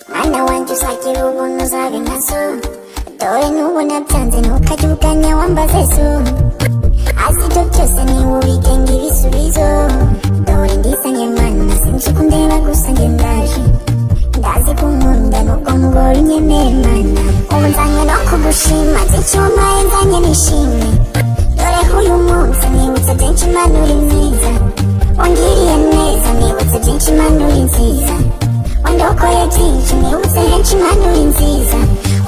Mwana wanjye usakira ubuntu uzabe nka so, dore nubona byanze ntukajye uganya wambaze so, hasi ibyo byose niwe ubigenga ibisubizo, dore ndisanye mana sinzi kundeba gusa njye ndaje, ndazi kunkunda nubwo mugore unyemeye mana, ubu nzanywe no kugushima byinshi wampaye nzanye nishimye, dore uyu munsi nibutse byinshi mana uri mwiza, wangiriye neza nibutse byinshi mana uri nziza, wandokoye byinshi nibutse henshi mana uri nziza,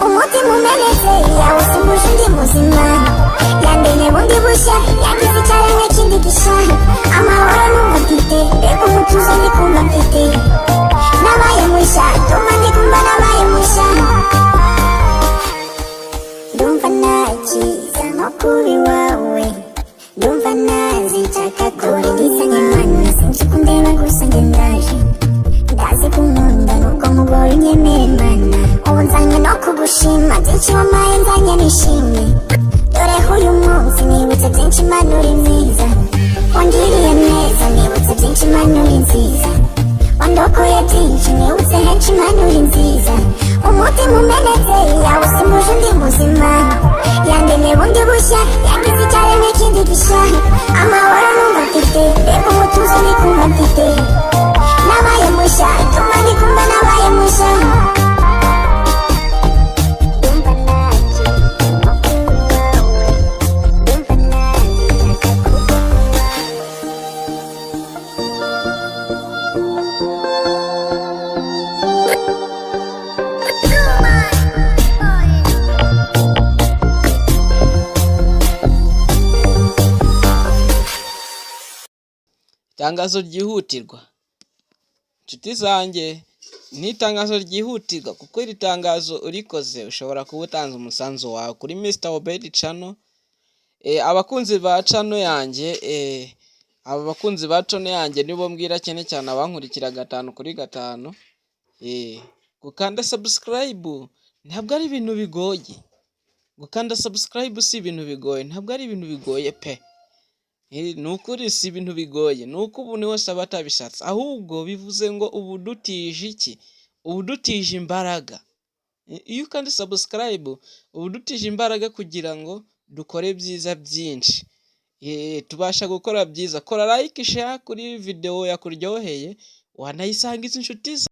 umutima umenetse yawusimbuje undi muzima, yandemye bundi bushya yagize icyaremwe kindi gishya, amahoro n'umufite reka umutuzo ndi kumva mfite, nabaye mushya ndumva ndi kumva nabaye mushya, ndumva nakiza nko kuba iwawe, ndumva nazicaka kure ndisanye mana sinzi kundeba gusa njye ndaje, ndazi kunkunda nubwo mugore unyemeye mana, ubu nzanywe no kugushima byinshi wampaye nzanye nishimye, dore uyu munsi nibutse byinshi mana uri mwiza, wangiriye neza nibutse byinshi mana uri nziza, wandokoye byinshi nibutse henshi mana uri nziza, umutima umenetse yawusimbuje undi muzima, yandemye bundi bushya yagize icyaremwe kindi gishya, amahoro numva mfite reka umutuzo ndi kumva mfite, nabaye mushya ndumva ndi kumva nabaye mushya, ndumva nakiza nko kuba iwawe, ndumva nazicaka kuba Itangazo ryihutirwa. Inshuti zanjye, ni itangazo ryihutirwa kuko iri tangazo urikoze ushobora kuba utanze umusanzu wawe kuri Mr Obedi Channel. Abakunzi ba channel yanjye, aba bakunzi ba channel yanjye nibo mbwira cyane cyane abankurikira 5/5. Gukanda subscribe ntabwo ari ibintu bigoye. Gukanda subscribe si ibintu bigoye, ntabwo ari ibintu bigoye pe. Nukuri si ibintu bigoye, nuko ubu niwe saba atabishatse, ahubwo bivuze ngo ubu dutije iki? Ubu dutije imbaraga. Iyo kandi subscribe ubu dutije imbaraga kugira ngo dukore byiza byinshi. Tubasha gukora byiza. Kora like, share kuri video yakuryoheye, wanayisangiza inshuti